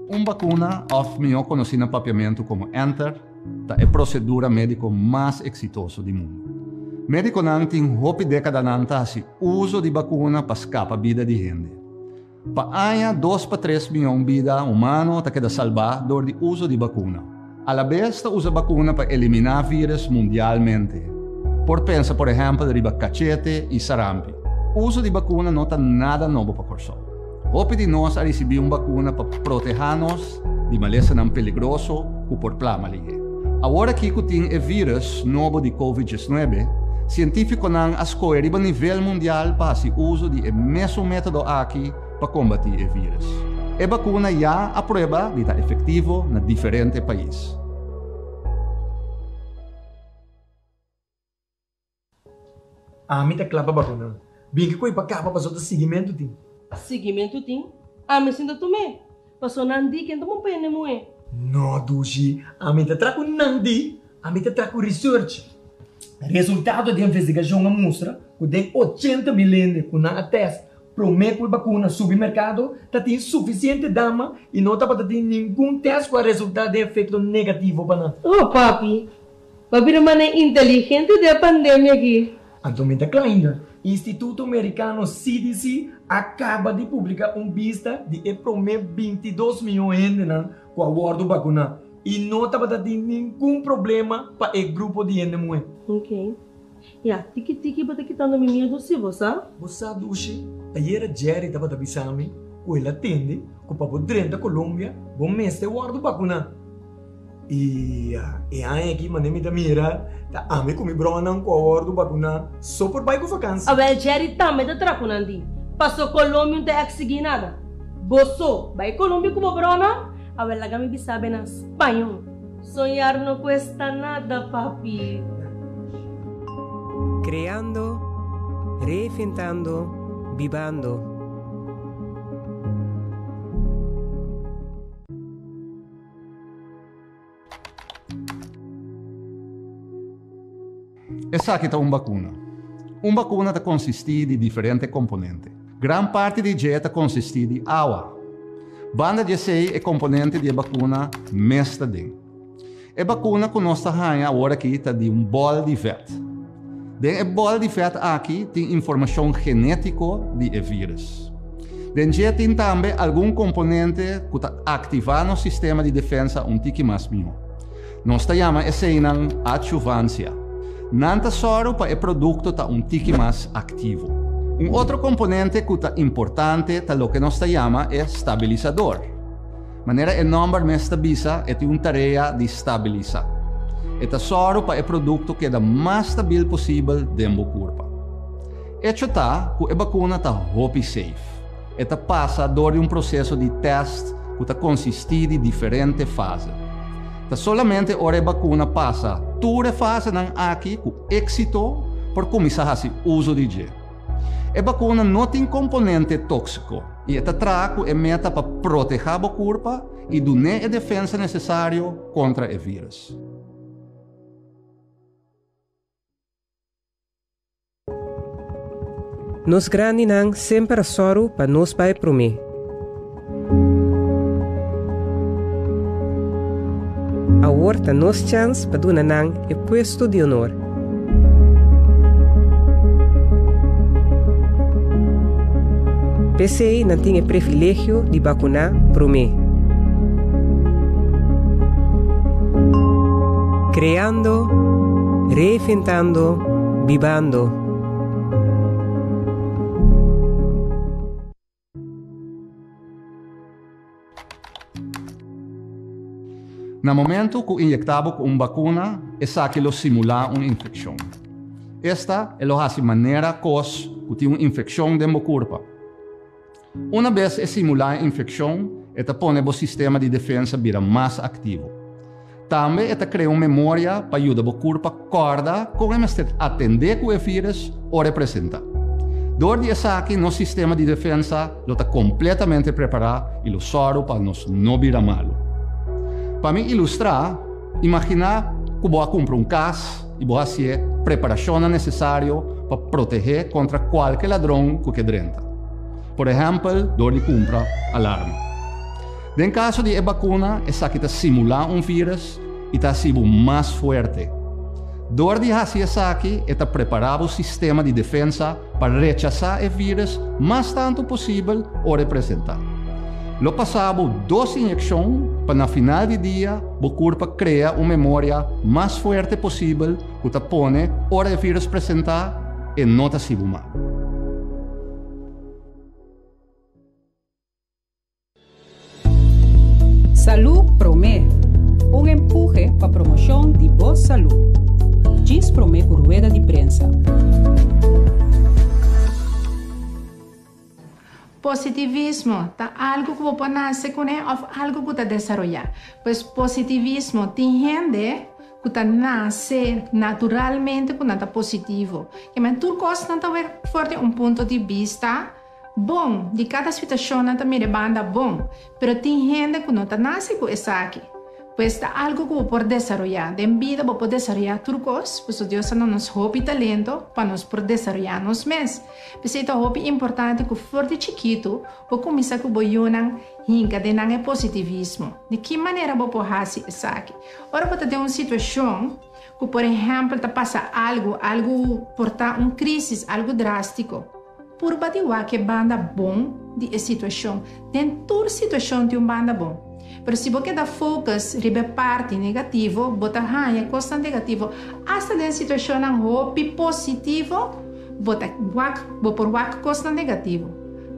Uma vacuna, of melhor conhecida papiamento como Enter, é a procedura médica mais exitosa do mundo. Médico não tem hope década se uso de vacuna para escapar a vida de gente. Para 2 para 3 milhões de vidas humanas que queda salvar door de uso de vacuna. A la vez, usa vacuna para eliminar vírus mundialmente. Por pensa, por exemplo, de cachete e sarampi. Uso de vacuna não está nada novo para corso. Hope de nós a receber uma vacuna para proteger-nos de maleza não peligroso que por plama ligue. Agora que tem o vírus novo de COVID-19, científicos não escolhem a nível mundial para o uso de mesmo método aqui para combater o vírus. A vacuna já a prova de estar efetivo em diferentes países. Me está claro para vacuna. Bem que coi para cá para fazer seguimento tem. Seguimento tem? Me sinto tomé. Passou nandi que não pene moe. Não, Dushi. Me está trago nandi. Me está trago research. Resultado de investigação mostra que tem 80 milhões com a teste promete que a vacuna supermercado tem suficiente dama e não para ter nenhum teste com resultado de efeito negativo para Oh, papi. Papi não é inteligente da pandemia aqui. Então, está claro. Instituto Americano CDC acaba de publicar vista de promete 22 milhões de gente com a guarda vacuna. E não está para ter nenhum problema para o grupo de gente. Ok. Tiki-tiki para quitando a minha do Sivo, sabe? Você Dushi, ayer Jerry estava avisando que ele atende que para poder da Colômbia, bom mês de guarda vacuna. E aí aqui, mas nem me mira, a mim comi brona com a guarda vacuna só por baixo vacância. Jerry também está trapunando. Passou Colômbia não tem que seguir nada. Boçou, vai Colômbia como brona? Lá kami bisabi ng espanhol. Sonhar não cuesta nada, papi. Creando, reinventando, vivando. Essa aqui é uma vacuna. Uma vacuna consiste de diferentes componentes. Gran parte de dieta consiste de água. Banda de sei é componente de vacuna mesta de. A vacuna que nós estamos agora aqui está de bol de feto. Den bol de feto aqui tem informação genética de vírus. Den já tem também algum componente que está ativando o sistema de defesa tique mais melhor. Nós chamamos essa adjuvância. Nanta soro para o produto está tique mais ativo. Outro componente que é importante é o que nós chamamos estabilizador. Maneira o nome me estabiliza é uma tarefa de estabilizar. É só para o produto que é o mais estável possível dentro do corpo. Isso está que a vacuna está hope safe. Esta passa por processo de teste que consiste de diferentes fases. Solamente a vacuna passa toda a fase aqui com êxito por começar a fazer uso de gel. A vacuna não tem componente tóxico e esta trago é meta para proteger o corpo e dar a defesa necessária contra o vírus. Nos grande nang sempre soro para nos pai prome. Agora nos chance para donar nang e puesto de honor. PCI não tem o privilégio de vacinar para mim. Creando, reinventando, vivando. No momento que injectamos com uma vacuna, essa aquilo simula uma infecção. Esta é a maneira que tem uma infecção dentro do corpo. Uma vez simular a infecção, esta põe o sistema de defesa vira mais ativo. Também esta cria uma memória para ajudar o corpo a acordar como atender com o vírus ou representar. Dor de essa aqui, nosso sistema de defesa está completamente preparado e o soro para nós não virar malo. Para me ilustrar, imagina que vou comprar caso e vou fazer a preparação necessária para proteger contra qualquer ladrão que drenta. Por exemplo, dor de compra alarme. En caso de vacuna, esa que simular un virus y está siendo más fuerte. Door de hacer esa aquí, está preparado el sistema de defensa para rechazar el virus más tanto posible o representar. Lo pasamos 2 inyecciones para al final del día, el cuerpo crea una memoria más fuerte posible que te pone hora el virus presentar y no te sigue mal. Salud Promé, un empuje para promoción de voz salud. Diz Promé por rueda de prensa. Positivismo tá algo que você nasce com ou algo que você desenvolver. Pois positivismo tem gente que tá nasce naturalmente com nada positivo. Que mas tudo coisa não tá forte ponto de vista bom de cada situação não tá me banda bom, pero tem gente que não tá nasce com isso aqui. Pues tá algo que você pode desenvolver. De vida você pode desenvolver tudo coisa, pois Deus não nos hobby talento para nos poder desenvolver nos mês. Pois é hobby importante que forte chiquito, você começa com boiunang hinga de não é positivismo. De que maneira você pode fazer isso aqui? Ora você tem uma situação que, por exemplo, tá passa algo portar crise, algo drástico. Por batiwa que banda bom de situação. Tem toda situação de banda bom. Pero se você dá focus ribe parte negativo, bota hanha costa negativo, hasta den situação ang hopi positivo, bota por wak costa negativo.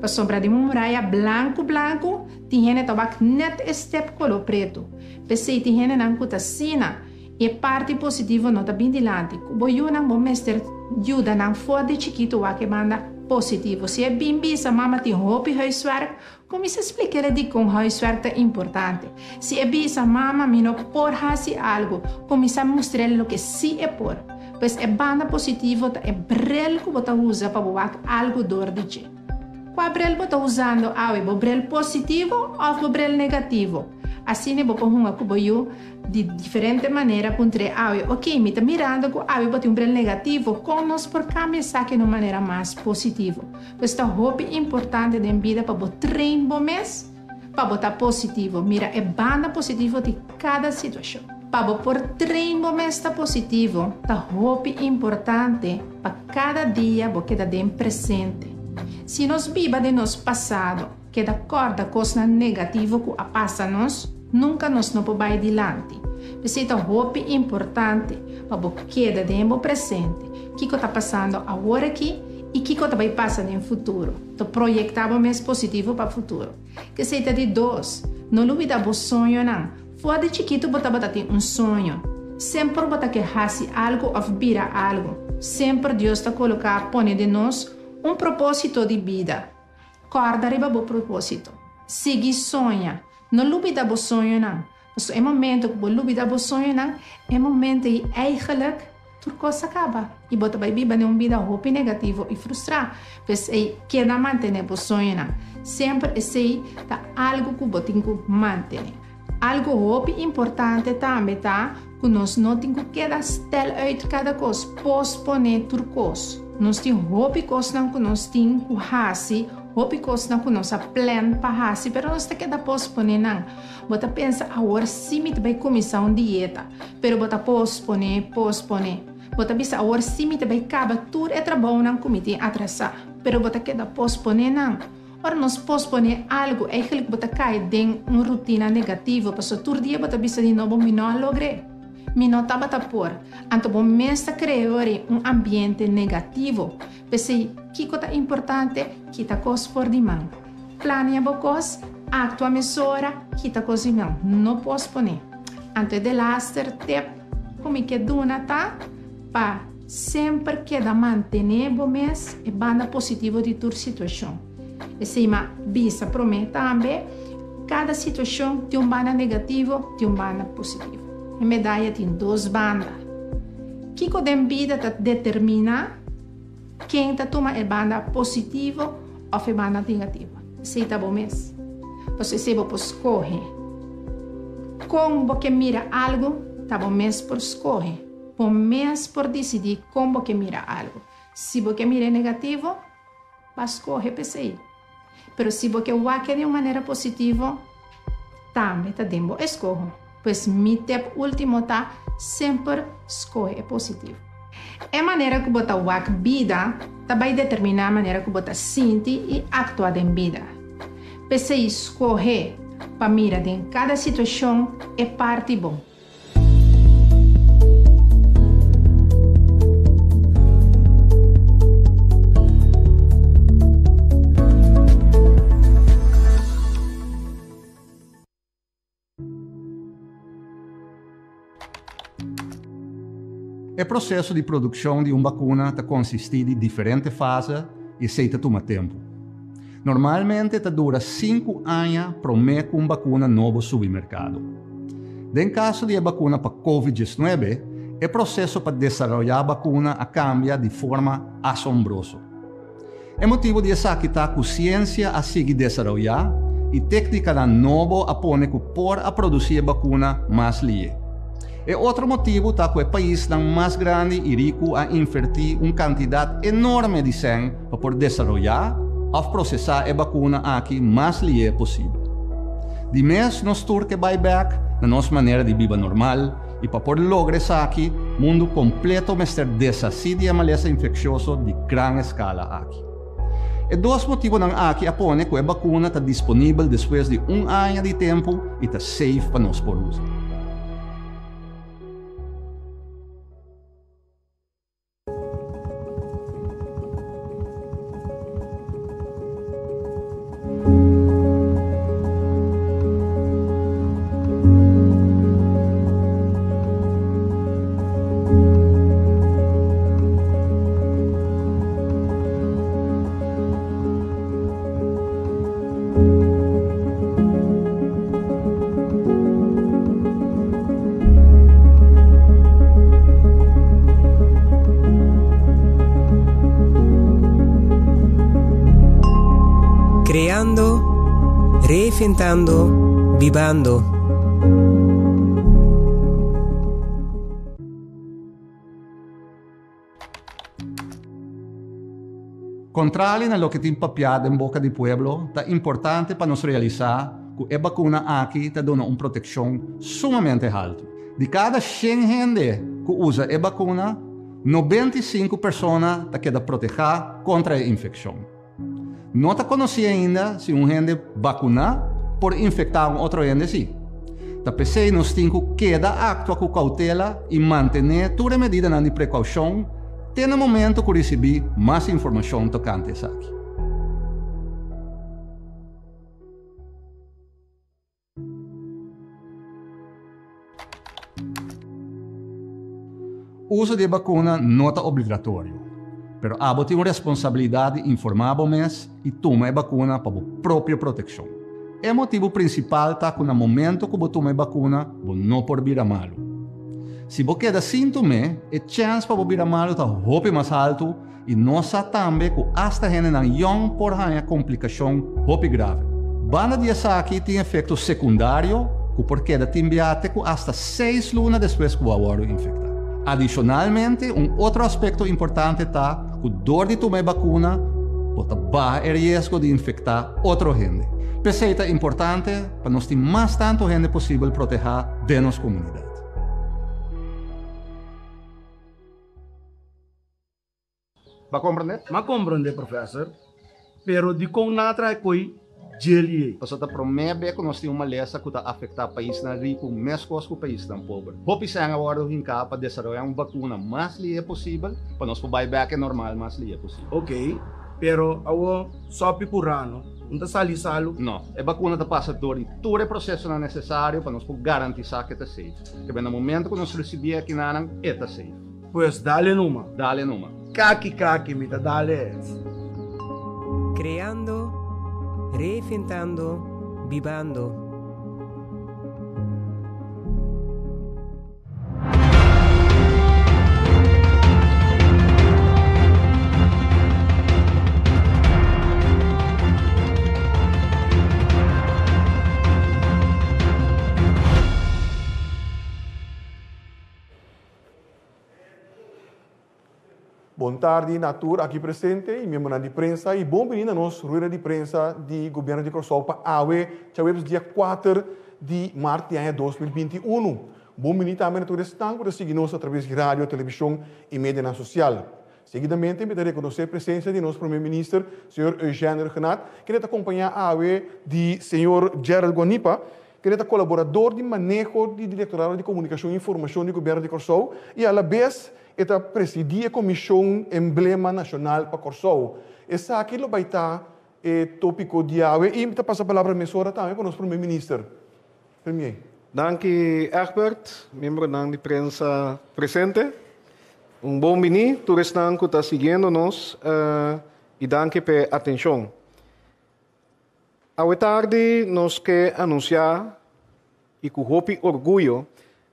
Pa sombra de muralha branco, tiene tabak net step color preto. Pese tiene nang kutasina, e parte positivo não tá bem dilante. Boiu nang bomester ajuda nang foda chiquito wak manda positivo. Se é bem bisa mama tem hopi huiswerk, como se explicar de com huiswerk é importante. Se é bisa mama mino por hasi algo, como se mostrar lo que sí é por. Pois é banda positivo é brel que você usa para boar algo dor de ti. Qual brel você usando? O brel positivo ou o brel negativo? Assim ne bopo hunga ko boyu de diferente maneira contra ok, me tá mirando ko bote brel negativo, com nós por cambiar saque de maneira mais positiva. Pois tá hobby importante de vida para botar trein bom mês, para botar positivo. Mira, é banda positivo de cada situação. Para por trein bom mês tá positivo, tá hobby importante para cada dia boque da dem presente. Se nós viva de nos passado, que da corda coisa negativa que passa-nos, nunca nos não vai adiante. Precisa hobby importante para boque da dem presente. O que está passando agora aqui e o que vai passar no futuro. Então, projetar mais positivo para o futuro. Que seja de dois, não duvida o sonho não. Fora de chiquito, você tem sonho. Sempre você quer fazer algo ou virar algo. Sempre Deus está colocando, põe de nós propósito de vida. Corda arriba o propósito. Siga sonha. Não duvida o sonho não. Mas é momento que você duvida o sonho não, é momento que eigenlijk tudo coisa acaba. E você vai viver uma vida hope negativo e frustrada. Pois é que não manter o sonho não. Sempre é algo que você tem que manter. Algo hope importante também tá que nós não temos que stel uit cada coisa, posponer tudo coisa. Nós temos hope coisa que nós temos que fazer, hope coisa que nós plan para fazer, pero nós temos que posponer não. Você pensa agora sim vai começar uma dieta, pero você posponer. Você pensa agora sim vai acabar tudo é trabalho não comete atrasar, pero você quer posponer não. Ora nós posponer algo, eigenlijk você cai em uma rotina negativa, porque todo dia você pensa de novo, me não logrei. Me não estava a pôr. Então, você começa a criar ambiente negativo. Porque o que é importante, que está coisa por de mão. Planeia a coisa, actua a mesura, que está coisa de mão. Não posponer. Então, de laster tip, como que duna tá, para sempre que manter o mês e banda positivo de toda situação. E se visa promete também, cada situação tem banda negativo, tem banda positivo. A medalha tem 2 bandas. O que a vida determina quem toma a banda positiva ou a banda negativa. Se está bom mesmo. Você se você escolhe. Como você mira algo, está bom mesmo por escolher. Bom mesmo por decidir como você mira algo. Se você mira negativo, vai escolher PCI. Pero se você vai de uma maneira positiva, também tá dembo escorro, pois mi tep último tá sempre escolhe é positivo. É maneira que bota wak vida, também determinar a maneira que bota sente e actuar em vida. Pese escorrer para mirar em cada situação é parte bom. O processo de produção de uma vacuna consiste em diferentes fases e aceita toma tempo. Normalmente dura 5 anos para uma vacuna nova subir mercado. Em caso de vacuna para COVID-19, o processo para desenvolver a vacuna cambia de forma assombrosa. É motivo de essa que a ciência a seguir desenvolver e técnica nova apone que por a produzir vacuna mais livre. E outro motivo é que o país mais grande e rico a invertir uma quantidade enorme de sangue para poder desenvolver ou processar a vacuna aqui mais livre possível. De mês, nós turque buyback na nossa maneira de viver normal e para poder lograr isso aqui, o mundo completo mestre desacide a maleza infecciosa de grande escala aqui. E dois motivos aqui apone que a vacuna está disponível depois de 1 ano de tempo e está safe para nós por uso. Creando, reinventando, vivando. Contrario a lo que tem papiado em boca do pueblo, é importante para nós realizar que a vacuna aqui te dá uma proteção sumamente alta. De cada 100 gente que usa a vacuna, 95 pessoas quedam protegidas contra a infecção. Não te conheci ainda se gente vacuna por infectar outro gente sim. Da PC nós temos que actuar com cautela e manter toda a medida de precaução até no momento que receber mais informação tocante isso aqui. O uso de vacuna não é obrigatório. Pero abo tem uma responsabilidade de informar mês e tomar a vacuna para a própria proteção. O motivo principal está que no momento que você toma a vacuna, você não pode vir a malo. Se você queda sintoma, a chance para vir a malo está muito mais alto e nós também que hasta gente não young por uma complicação muito grave. Banda de aqui tem efeito secundário que por queda timbiate que hasta 6 lunas depois que o aguardo infectado. Adicionalmente, outro aspecto importante está que a dor de tomar vacuna pode baixar o risco de infectar outra gente. Isso é importante para nós ter mais tanto gente possível proteger de nossa comunidade. Vai compreender? Ma compreender, professor. Pero di com natra coi gelie. Você está promete que nós temos uma lesa que está afetar o país na rico, mais coisa que o país na pobre. Hope se agora hincar para desenvolver uma vacuna mais livre possível, para nós poder buyback normal mais livre possível. Ok, pero awo só pipurano, não está sali-salo? Não, a vacuna está passando por todo o processo necessário para nós poder garantizar que está safe. Que no momento que nós recebemos aqui na está safe. Pues dale numa. Dale numa. Kaki, mita, dale. Creando, reinventando, vivando. Boa tarde, Natur, aqui presente, e membro de prensa, e bom vindo a nossa rueda de prensa do governo de Crossopa, AWE, dia 4 de março de 2021. Bom menino também na estão para seguir-nos através de rádio, televisão e mídia social. Seguidamente, me reconhecer a presença de nosso primeiro-ministro, Sr. Eugênio Renat, que está acompanhar a AUE de Sr. Gerald Guanipa, que é colaborador de manejo do Diretorado de Comunicação e Informação do Governo de Corsou, e, à vez, está presidir a Comissão Emblema Nacional para Corsou. Esse aqui vai estar tópico de AUE, e me passa a palavra emissora também para o nosso primeiro-ministro. Premier. Danke, Egbert, membro da imprensa presente. Bom dia, todos que estão seguindo-nos e danke pela atenção. À tarde, nós queremos anunciar e com orgulho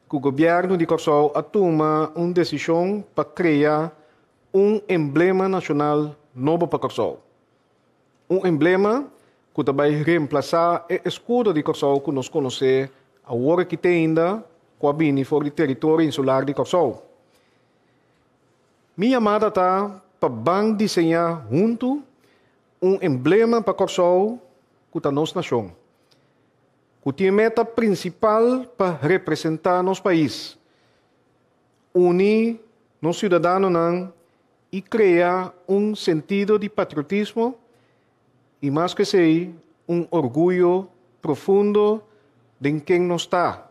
que o governo de Corsou toma uma decisão para criar emblema nacional novo para Corsou. Emblema que vai reemplaçar o escudo de Corsou que nós conhecemos agora que tem ainda com a bini for o território insular de Corsou. Minha amada está para desenhar junto emblema para Corsou que está nossa nação. Que tem meta principal para representar nosso país. Unir nos cidadãos e criar sentido de patriotismo e, mais que sei, orgulho profundo de quem nós está,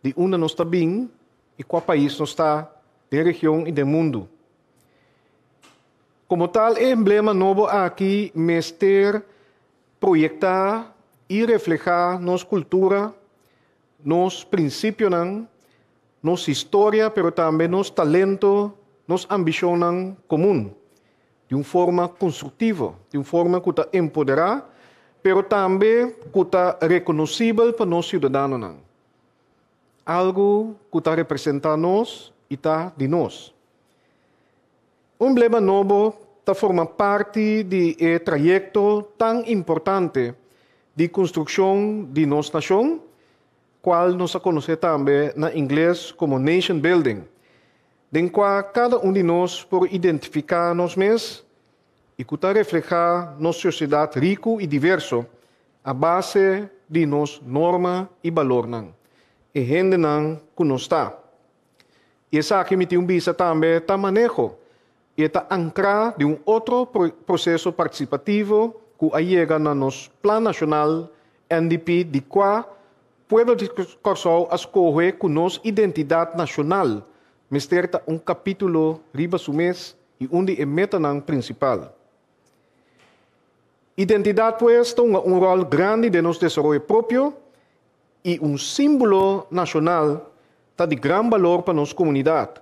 de onde nós está bem e qual país nós está, da região e do mundo. Como tal, emblema novo aqui, mestre projetar e reflejar nossa cultura, nosso princípio, nossa história, mas também nosso talento, nossa ambição comum, de uma forma construtiva, de uma forma que está empoderar, mas também que está reconhecível para nós cidadãos. Algo que está representando nós e está de nós. Emblema novo está forma parte de trajeto tão importante de construção de nossa nação, qual nós conhecemos também na inglês como nation building, em qual cada de nós pode identificar nós mesmos e que está reflejar nossa sociedade rica e diversa, a base de nossa norma e valor, e gente que nós está. E essa aqui me tem visa também está manejo, e está ancrado de outro processo participativo que chega no nosso Plano Nacional NDP, de qual o povo de Corsou escolhe com nossa identidade nacional, mas tem capítulo riba mês e onde é meta principal. Identidade, pues, tem rol grande de nosso desenvolvimento próprio e símbolo nacional está de grande valor para nossa comunidade.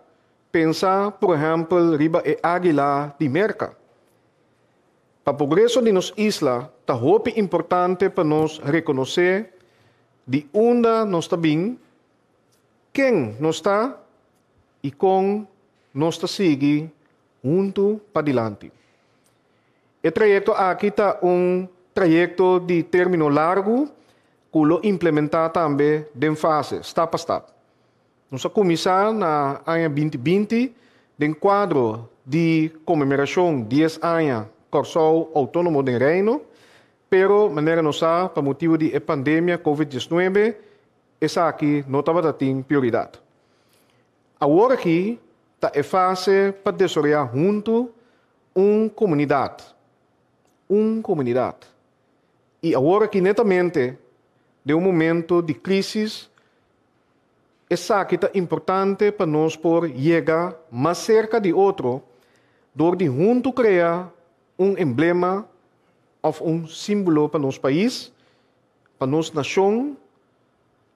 Pensa, por exemplo, riba e águila de Merca. Para o progresso de nossa isla, está muito importante para nós reconhecer de onde nós está bem, quem nós está e como nós está seguir junto para diante. O trajeto aqui está trajeto de término largo, que lo implementar também de fase, step a step. Nós vamos começar na ano 2020, em quadro de comemoração 10 anos Corsou Autônomo do Reino, pero maneira nós para motivo de pandemia COVID-19, essa aqui não estava tendo prioridade. Agora aqui está a fase para desenvolver junto comunidade. E agora aqui netamente de momento de crise, essa aqui é importante para nós por chegar mais cerca de outro, door de junto criar emblema ou símbolo para nosso país, para nossa nação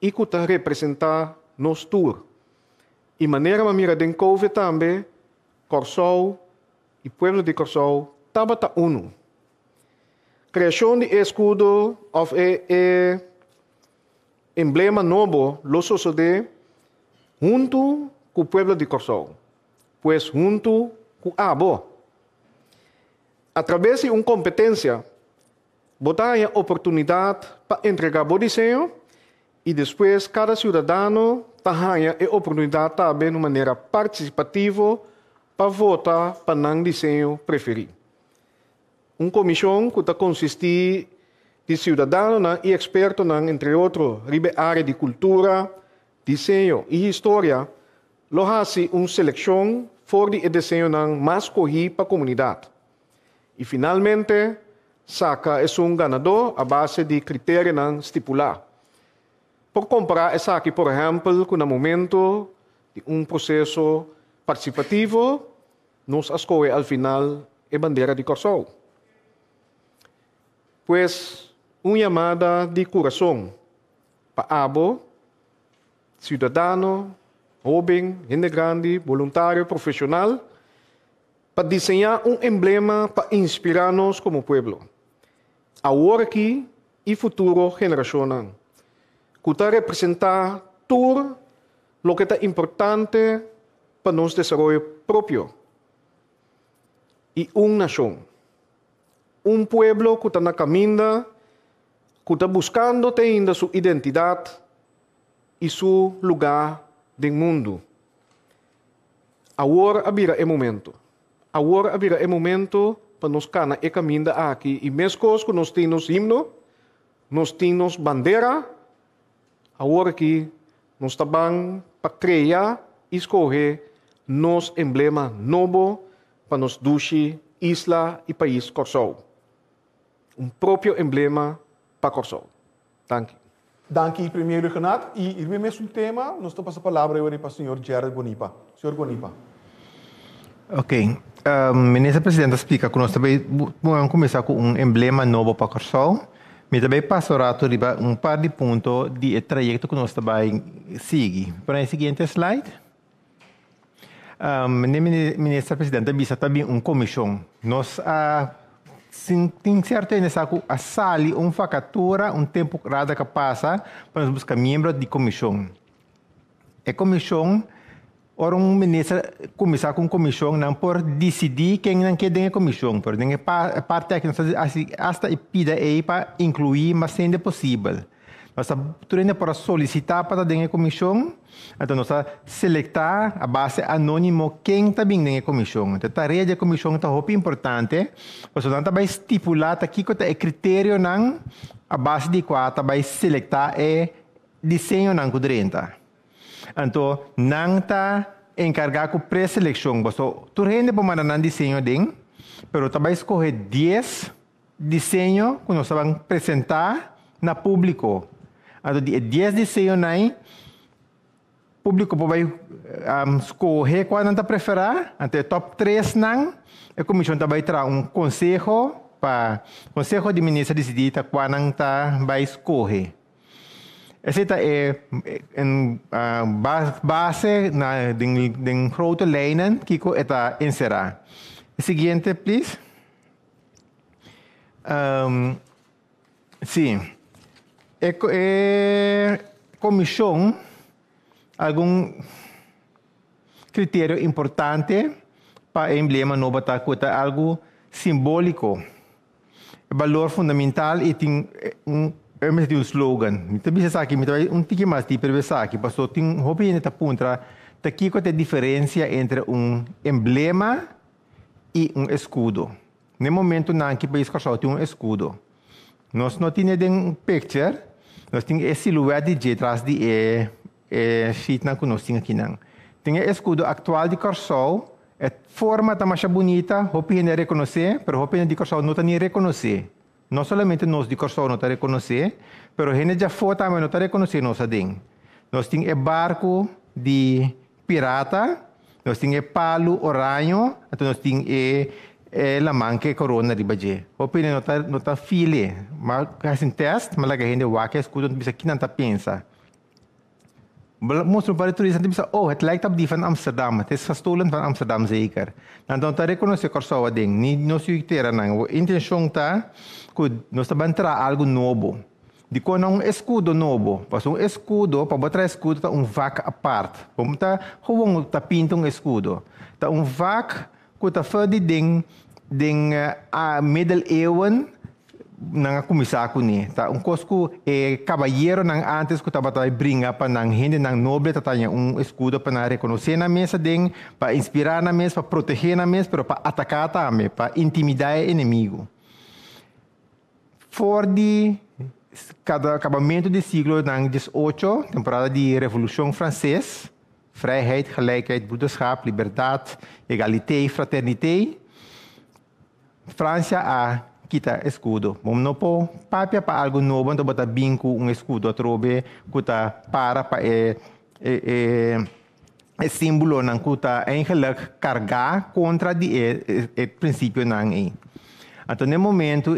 e que está representar nosso tour. E maneira mira de COVID também, Corsou e povo de Corsou estava uno. Criação de escudo ou emblema novo lo sucede junto com o povo de Corsou, pues junto com a abo. Através de uma competência, botar a oportunidade para entregar o desenho e depois cada cidadão tenha a oportunidade também de maneira participativa para votar para o desenho preferido. Uma comissão que está consistir de cidadãos e expertos, entre outros, ribe área de cultura, desenho e história, lo hace uma seleção for de desenho mais corrido para a comunidade. E, finalmente, saca é um ganador a base de critérios estipulados. Por comparar, essa aqui, por exemplo, com o momento de processo participativo, nos escolhe, ao final, a bandeira de Corsol. Pois, uma chamada de coração para abo, cidadão, jovem, gente grande, voluntário, profissional, para desenhar emblema para inspirar-nos como povo. Agora aqui e futuro geração. Que está representar tudo o que é importante para nosso desenvolvimento próprio. E nação. Pueblo que está na caminho, que está buscando ainda sua identidade e seu lugar no mundo. Agora é momento. Agora é momento para nós cana e caminho aqui. E mesmo que nós temos himno, nós temos bandeira, agora aqui nós estamos para criar e escolher nosso emblema novo para nos duche, isla e país Corsol. Próprio emblema para Corsol. Danke. Danke, primeiro Renato. E o mesmo tema, nós estamos a palavra agora para o senhor Gerard Bonipa. Senhor Bonipa. Ok. Ministra Presidente explica que nós também vamos começar com emblema novo para Corsol. Mas também passo rato riba par de pontos de trajeto que nós também seguimos. Para o seguinte slide. Ministra Presidente bisa também comissão. Nós tem certo nessa a sali facatura tempo rada que passa para nós buscar membros de comissão. A comissão ora ministro começar com comissão não por decidir quem não quer dentro da comissão, por dentro parte que nós hasta pida aí para incluir mas sendo possível. Nós estamos para solicitar para dentro da comissão, então nós seletar a base anônimo quem está bem dentro da comissão. Então a tarefa da comissão está muito importante, porque nós também estipular aqui que é critério não a base de qual também seletar é desenho não kudrenta. Então não está encarregado com pré-seleção, porque tu rende para mandar desenho dentro, mas também escolher 10 desenhos que nós vamos apresentar na público. Então, 10 desenhos aí, o público vai escolher qual não está preferir, até top 3 não, a comissão também terá conselho para o conselho de ministro decidir qual não está vai escolher. Essa é a base de grote lijnen que está encerrada. Seguinte, please. Sim. Comissão, algum critério importante para o emblema novo está algo simbólico. O valor fundamental e tem é um slogan. Então, bisa aqui, tiki mais de perversar aqui, passou tem hobby nesta ponta, aqui que tem diferença entre emblema e escudo. No momento na que país Corsol tem escudo. Nós não temos picture, nós temos a silhueta de atrás de sheet que nós temos aqui não. Tem o escudo atual de Corsol, a forma está mais bonita, hobby não reconhecer, mas hobby de Corsol não está nem reconhecer. Não somente nós de Corsol não está reconhecer, mas a gente já foi também não está reconhecer nossa ding. Nós temos o barco de pirata, nós temos o palo oranho, então nós temos la manque corona de baje. Hoping não está file, mas assim teste, mas a gente vai que escuta não bisa que não está pensa. Mostro para o turista bisa het lijkt op die van Amsterdam. Het is gestolen van Amsterdam zeker. Então está reconhecer Corsol ding, ni não se itera não. A intenção tá que nós está entrar algo novo. De quando escudo novo, mas escudo para botar escudo tá vaca à parte. Como tá gewoon tá pinta escudo. Tá vaca que tá feito de middeleeuwen nang começar com ele, tá? Cosco cavalheiro nang antes que tava brinca para nang gente nang nobre tá escudo para reconhecer na mesa para inspirar na mesa, para proteger na mesa, para atacar também, para intimidar o inimigo. Voor cada acabamento do século XVIII, temporada de Revolução Francesa, vrijheid, gelijkheid, broederschap, liberdade, egalité, fraternité, França a quita escudo. Vamos não pôr papia para algo novo, então botar binco escudo a trobe, kuta para símbolo não kuta eigenlijk carregar contra o princípio não é. Então, no momento,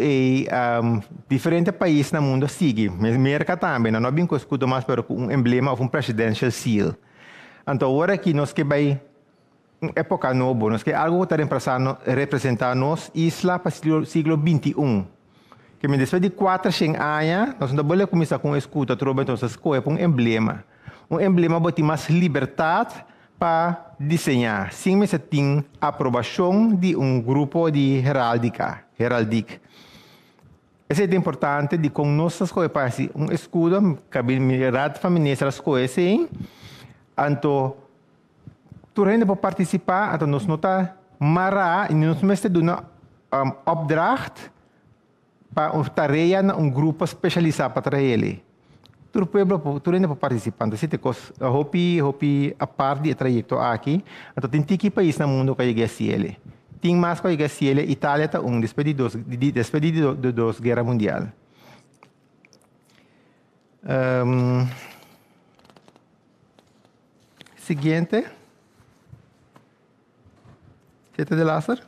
diferentes países no mundo seguem. América também, não é bem com escudo, mas com emblema ou presidential seal. Então, agora que nós que vai época nova, nós que algo que está representar nos isla para o século XXI. Que depois de 400 anos, nós não podemos começar com escudo, então nós escolhemos um emblema. Um emblema que tem mais liberdade para desenhar. Sim, mas tem aprovação de grupo de heráldica. Isso é importante de como nós escolhemos escudo, que a habilidade feminina escolhe assim. Então, tu ainda pode participar, então nós não está mará e nós mesmo temos opdracht para uma tarefa em grupo especializado para trabalhar. Tu ainda pode participar. Então, se te hopi a parte do trajeto aqui, então tem que país no mundo que chega a cielo. Tem mais que chega a cielo, Itália está depois de duas guerras mundiais. Seguinte. Teta de Lázaro.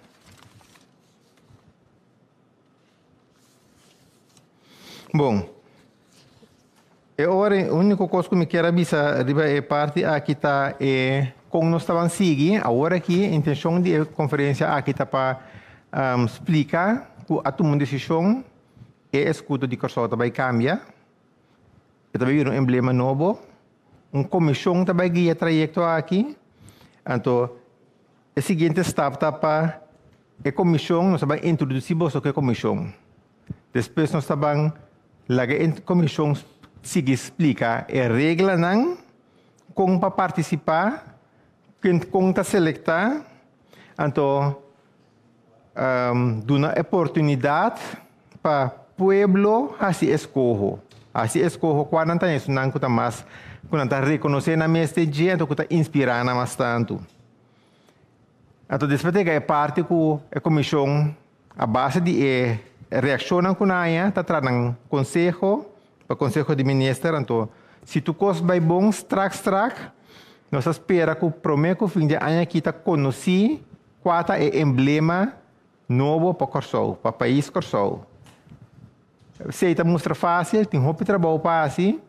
Bom, agora a única coisa que me quero avisar é parte aqui está como nós estávamos seguindo agora aqui a intenção da conferência aqui está para explicar que a tomar decisão escudo de Corsol vai cambiar, vai vir emblema novo, comissão vai guiar trajeto aqui, então o seguinte step está para a comissão, nós vamos introduzir a comissão. Depois nós vamos a comissão siga explica a regra não, como para participar, como para selectar, então uma oportunidade para o pueblo assim escolher. Assim escolher quando não tem isso não que mais, quando está reconhecendo a mestre dia, então que está inspirando mais tanto. Então, depois de parte com a comissão, a base de reação com a AIA, está trazendo conselho, para o conselho de ministro. Então, se tu coisa vai bom, nós esperamos que o primeiro fim de ano aqui está conhecido qual é o emblema novo para Corsol, para o país Corsol. Se está muito fácil, tem muito trabalho para assim.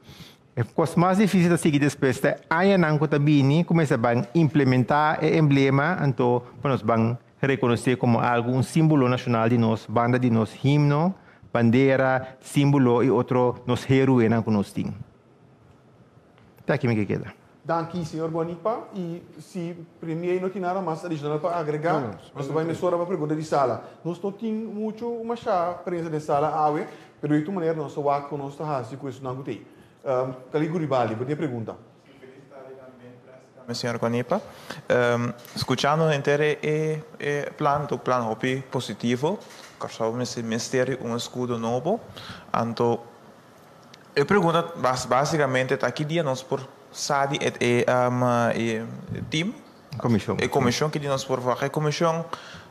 É coisa mais difícil de seguir depois de AIA não está bem, começa a implementar o emblema, então nós vamos reconhecer como algo símbolo nacional de nós, banda de nós, himno, bandeira, símbolo e outro nos heróis que nós temos. Até aqui me queda. Danke, senhor Guanipa. E se primeiro não tem nada mais adicional para agregar, nós vamos começar a pergunta de sala. Nós não temos muito uma presença de sala, mas de toda maneira nós vamos com nossa raça com isso não tem. Caligo Ribaldi, boa pergunta. Senhor Guanipa, escutando inteiro o plano hopi positivo, Corsol Ministério escudo novo, então eu pergunto basicamente aqui dia nós por SADI team, comissão que nós por fazer comissão,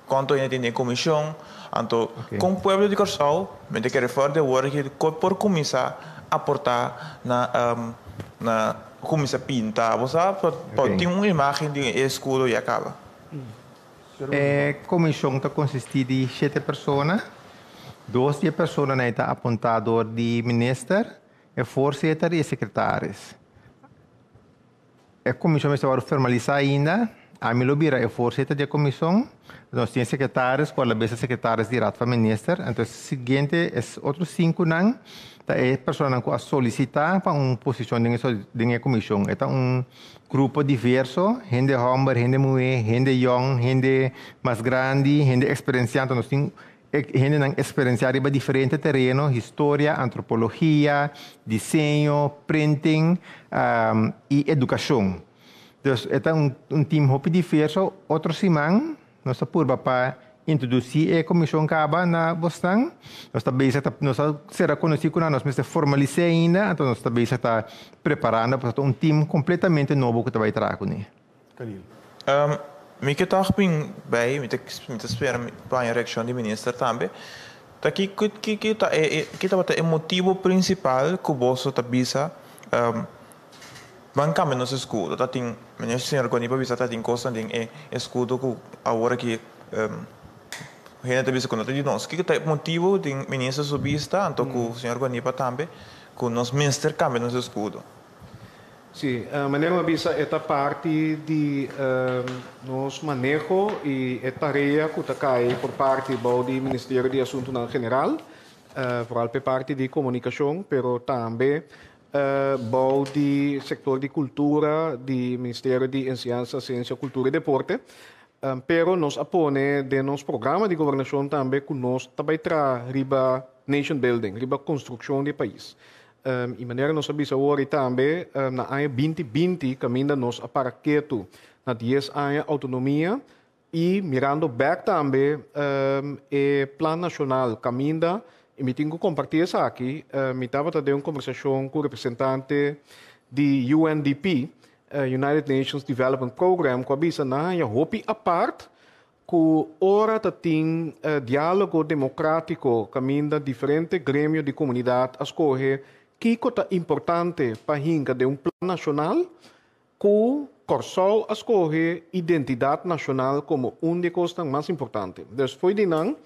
quanto ainda tem comissão, então com o povo de Corsol, me tem que referir de agora que por começar a aportar na começa a pintar, você tem uma imagem de escudo e acaba. A comissão está consistida de 7 pessoas, 12 pessoas estão apontador de ministro, o voorzitter e secretários. A comissão está formalizada ainda, a Milobira é o voorzitter da comissão, nós temos secretários, qual é a secretários direto para o ministro, então o seguinte, outros 5 não, é pessoa que solicitar para uma posição dentro comissão. É grupo diverso, gente homem, gente mulher, gente young, gente mais grande, gente experienciada. Nós temos gente experienciada em diferentes terrenos, história, antropologia, desenho, printing e educação. Então, é time muito diverso. Outro semana, nós estamos para introduzir a comissão caba na Boston. Nós também será conhecido quando nós vamos formalizar ainda, então nós também está preparando para um time completamente novo que vai trazer com ele. Khalil. Me que toch bij, me te spelen bij een reactie de minister também. Daqui que tá o motivo principal que o bolso tá bisa banca menos escudo. Tá tem ministro senhor quando iba bisa tá tem costa tem escudo que agora que gente tá bisa quando tá de nós. Que tá o motivo de ministro subista, então que o senhor quando iba também que nós minister cambia nos escudo. Sim, a maneira bisa esta parte de nos manejo e a tarefa que cai por parte do Ministério de Assuntos General, vooral por parte de comunicação, pero também do setor de cultura, do Ministério de Enseñanza, Ciência, Cultura e Deporte, pero nos apone de nos programa de governação também que nós também traz riba nation building, riba construção de país. E maneira nós sabemos hoje também na ano 2020 caminha nós a paraqueto na 10 anos autonomia e mirando back também o plano nacional caminha e me tenho que compartilhar isso aqui me estava tendo uma conversação com o representante de UNDP United Nations Development Program com a bisa na hopi a parte que ora tem diálogo democrático caminha diferente grêmio de comunidade a escolher que é importante para hinga de um plano nacional que Corsol escolhe identidade nacional como das coisas mais importantes. Então, foi de não,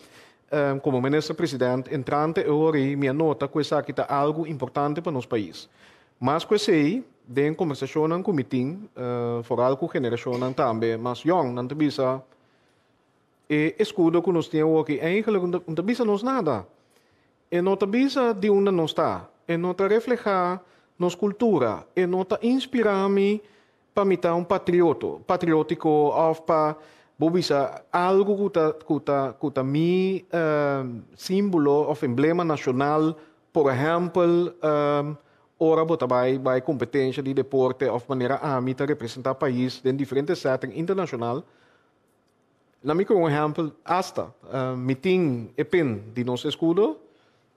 como ministro-presidente, entrante hoje, minha nota que isso aqui é algo importante para nosso país. Mas que sei, de conversação com o comitê, for algo geração também, mas young, não te bisa, escudo que nós temos aqui, eigenlijk não te bisa nos nada. E não te bisa de onde nós está. E não te refleja nossa cultura. E não te inspira-me para me dar patriótico, ou para algo que mi símbolo ou emblema nacional, por exemplo, ora bota vai competência de deporte, ou maneira a mim representar país em diferentes settings internacional. Na mim um exemplo, hasta meeting e pen de nosso escudo,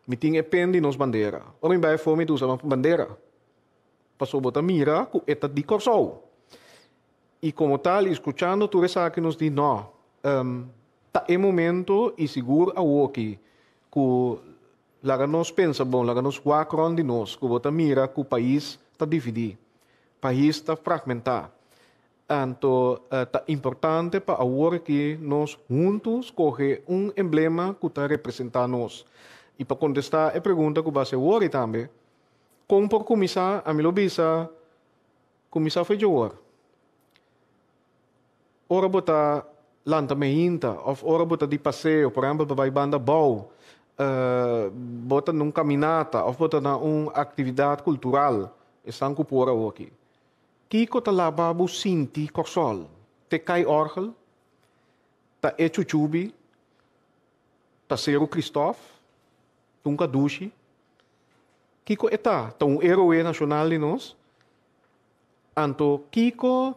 meeting e pen de nossa bandeira. Ora vai fome de usar bandeira. Passou bota mira com eta de Corsol. E como tal, escutando tudo isso que nos diz, não, tá é momento e seguro a que lá nós pensa bom, lá nós guacron de nós, que bota mira que o país está dividido, o país está fragmentado. Então, tá importante para agora que nós juntos coge emblema que está representando nós. E para contestar a pergunta que vai ser agora também, como por começar, a mim bisa, começar foi de agora. Ora bota lanta meinta, ou ora bota de passeio, por exemplo, para banda bau, bota num caminata, ou bota na atividade cultural, estão com por aqui. Kiko ta lababu sinti Corsol, te cai orgel, ta e chuchubi, ta Cero Christoph, tunka dushi. Kiko eta, ta herói nacional de nós. Anto Kiko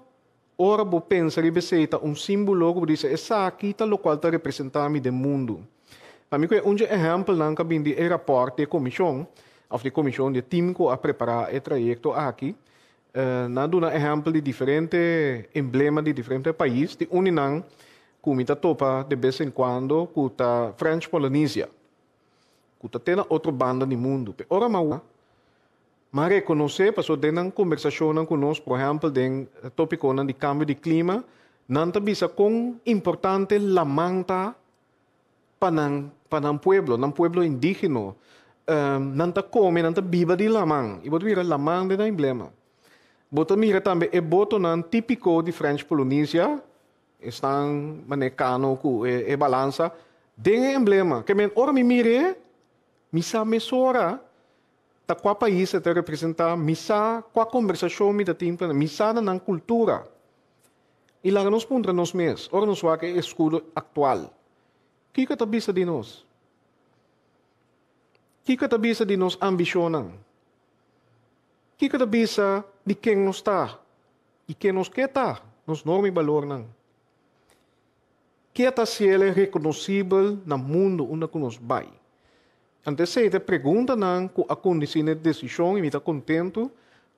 ora bo pensa ribeseta símbolo que diz essa aqui tá lo qual tá representando do mundo. Para mim é exemplo não cabin de rapport de comissão, of de comissão de time que a preparar o trajeto aqui. Na duna exemplo de diferentes emblemas de diferentes países, de uninang como está topa de vez em quando com a French Polynesia, com a tena outra banda do mundo. Ora mas reconhecer, passou de uma conversação conosco, por exemplo, de tópico de cambio de clima, não está bisa com importante la manta para um pueblo indígena, não está come, não está viva de lamang, e botar lamang de emblema. Botar mira também é boto não típico de French Polynesia, estão manecando com e balança, de emblema, que men ora me mire, misa mesora. Ta qual país está representar misa, qual conversação me dá tempo, misa na cultura. E lá nos pontra nos mês, ora nos vai que é escudo atual. Que tá bisa de nós? Que tá bisa de nós ambicionam? Que tá bisa de quem nós está? E quem nós quer tá? Nos norma e valor não. que está sendo reconhecível no mundo onde nós vai. Antes de te pergunta a condição de decisão e me está contento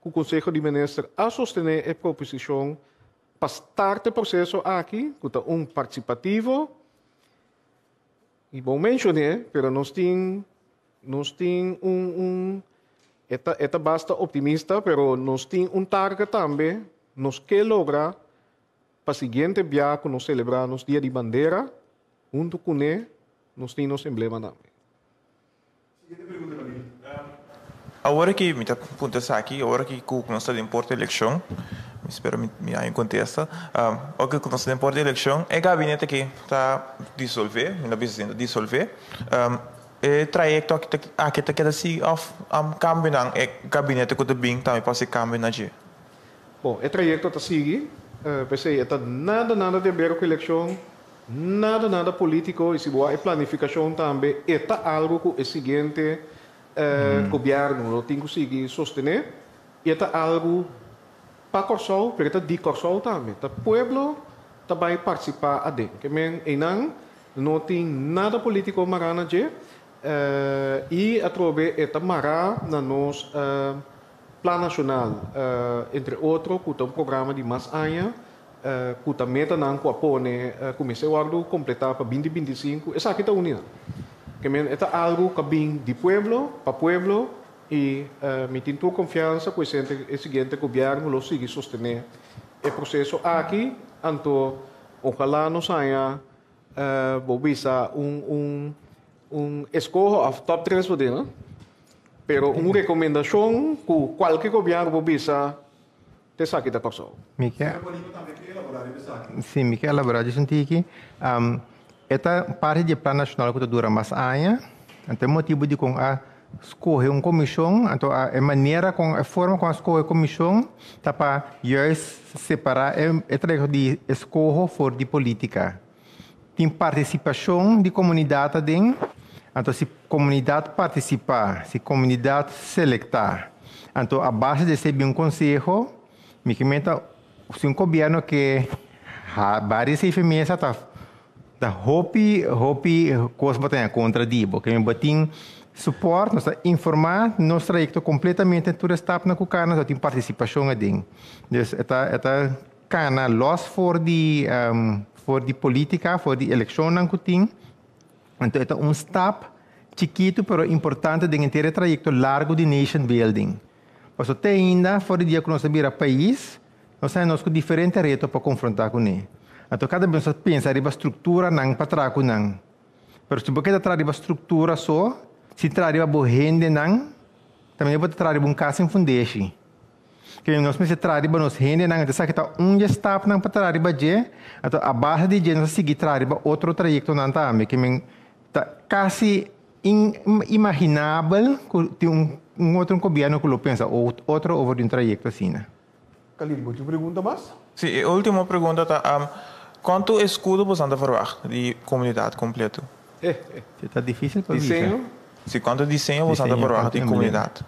que o Conselho de Ministros a sostener a proposição para estar o processo aqui, que está participativo. E bom mencionar, mas nós temos esta basta optimista, mas nós temos target também, nós quer lograr para o seguinte dia que nós celebramos Dia de Bandeira, junto com ele, nós temos emblema também. Agora que me está perguntando aqui, agora que nós estamos em porta de eleição, espero me aí contesta. O que nós estamos em porta de eleição é o gabinete que está dissolver, não precisa dissolver. O trajeto aqui está queda assim, cambio não, é gabinete que está bem, também pode ser cambio na dia. Bom, o trajeto está seguindo, pensei, está nada a ver com a eleição, nada político, e se boa a planificação também, está algo que é seguinte. Governo não tem conseguido sostener, e é algo para Corsol, mas é de Corsol também. O povo também participar adentro. Que não tem nada político marana e a trove é mará na nosso plano nacional, entre outros, que um programa de mais anos, que também está apone comecei a completar para 2025, essa aqui está unida. Que é algo que vem de pueblo para pueblo e me tenho confiança que o seguinte governo lo sigue sostener o processo aqui, então ojalá não saia bobisa escolho a top 3 por dentro, pero uma recomendação que qualquer governo bobisa te saque da pessoa. Sim, me quer elaborar isso aqui. Esta parte do plano nacional que dura mais anos, então motivo de com a escolher uma comissão, então a maneira com a forma como escolher a comissão, tá para separar é trabalho de escolha for de política. Tem participação de comunidade dentro, então se comunidade participar, se comunidade selectar, então a base de ser um conselho, me comenta se um governo que a várias enfermeiras da hopi coisa batalha contra dibo que me batim suporte nós informar nós trajeto completamente tudo está na cucana nós tem participação adem dus eta cana loss for the política for the election nan kuting então eta step chiquito pero importante de inteiro trajeto largo de nation building mas até ainda for dia que nós vira país nós temos diferentes retos para confrontar com ele. Então, cada vez que pensa em estrutura, não para trás com não. Mas se você traz a estrutura só, se traz a boa renda, não, também pode trazer um caso em fundation. Que nós precisamos trazer a nossa renda, não, então, se está está não para trazer a gente, então, a base de gente, nós seguir trazer outro trajeto, não também, que está quase inimaginável que tem outro governo que pensa, outro over um trajeto assim. Khalil, você pergunta mais? Sim, a última pergunta está... Quanto escudo você anda a de comunidade completo? Está difícil para desenho? Sim, quanto desenho você anda a de comunidade?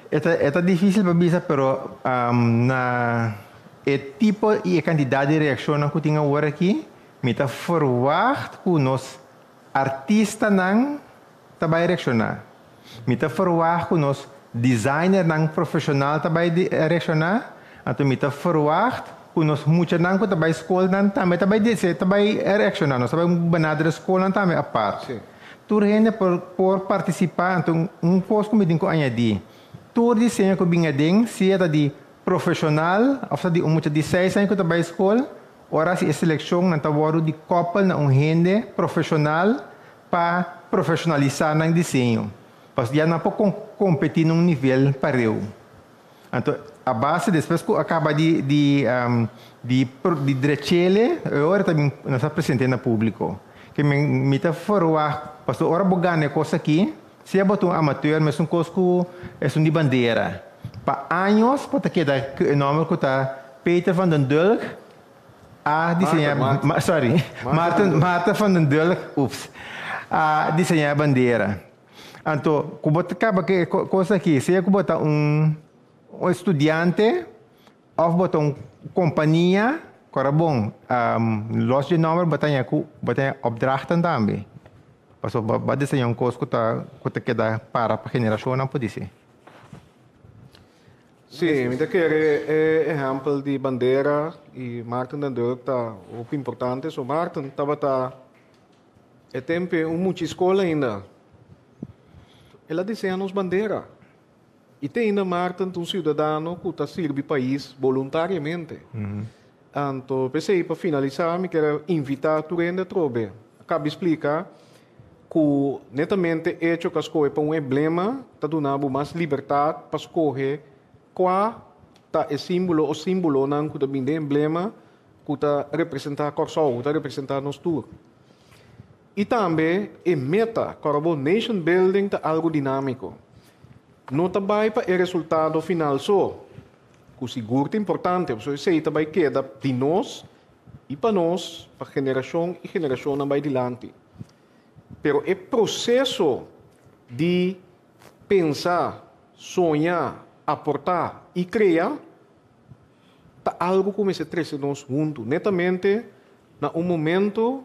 Está difícil para bisa, pero na tipo e quantidade de reação que tem agora aqui, me está forward que nós artista não vai reaccionar. Me está forward que nós designer não profissional vai reaccionar. Então me está forward que nós muitos não que vai escola não também vai reaccionar. Nós vai banada da escola também a parte. Tudo ainda por participar, então posto como digo añadir. Tudo desenho que vinha dentro, se é de profissional, ou se de muitos de 6 anos que vai escola, ora se a seleção não está vendo de couple na rende profissional para profissionalizar no desenho. Porque já não pode competir num nível parelho. Então, a base depois que acaba de direito, agora também nós estamos apresentando ao público. Que me está fora, porque agora vou ganhar coisa aqui, se é um amateur, mas um coisa que é de bandeira. Para anos, para que o nome que está Peter van den Dulk, a desenhar, Marta van den Dulk, a desenhar a bandeira. Então, como acaba que coisa aqui, se é que botar um estudante ou botar uma companhia Agora, bom, los de número batanya opdrachten também. Paso ba desenhar coisa que queda para a geração não pode ser. Sim, me quer exemplo de bandeira e Martin dan Dirk tá o importante, so Martin tava é tempo muita escola ainda. Ela desenha nos bandeira. E tem ainda Martin um cidadão que tá serve país voluntariamente. Então, pensei para finalizar, me quero invitar tu ainda trobe. Acaba explicar que netamente hecho que as coisas para emblema tá dando mais liberdade para escolher qual tá é símbolo não que tá bem emblema que tá representar Corsol, que tá representar nos tour. E também é meta, para nation building tá algo dinâmico. Não tá vai para o resultado final só. Que seguro é importante, porque sei também queda de nós e para nós, para geração e geração não vai adiante. Pero o processo de pensar, sonhar, aportar e criar tá algo como esse três nós juntos, netamente na momento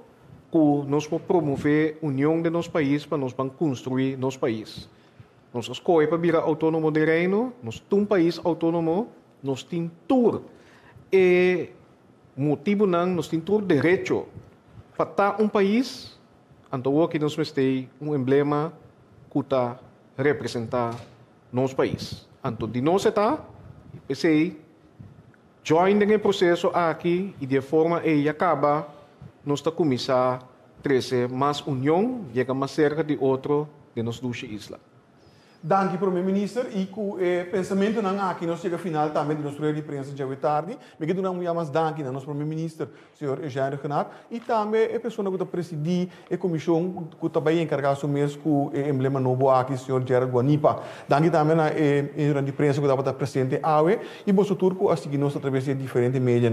que nós vamos promover a união de nosso país para nós construir nosso país. Nós escolhemos para virar autônomo de reino, nós temos um país autônomo, nós temos tur e motivo não, nós temos tur direito para estar um país, então que nós temos emblema que está representar nosso país. Então, de nós está, pensei, join no processo aqui e de forma que acaba, nós está começar a trazer mais união, chega mais cerca de outro de nossa duas islas. Dank u, primeiro-ministro. E com o pensamento aqui, nós chegamos ao final também de nossa rede de imprensa de hoje tarde. Me quero dar mais dank ao nosso primeiro-ministro, senhor Eugênio Renato, e também a pessoa que está presidindo a comissão que está bem encarregada do mês com o emblema novo aqui, senhor Gerard Guanipa. Dank também à rede de imprensa que está presente aqui e você turco a seguir nós através de diferentes mídias.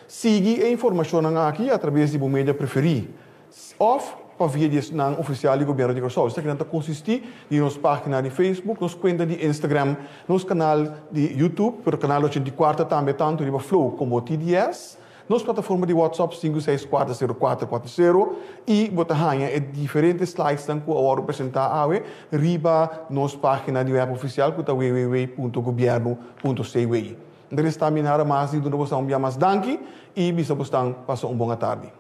Siga a informação aqui através de mídia preferida. Para vídeos na oficial do governo de Corsol. Isso aqui consiste em nossa página de Facebook, nossa conta de Instagram, nosso canal de YouTube, o canal 84 também, tanto de Flow como TDS, nossa plataforma de WhatsApp 5640440 e botar diferentes slides que eu apresentar hoje, riba nossa página de web oficial, que é www.governo.cw. Então, está minhara mais e do novo mais danke e bisa postang passou boa tarde.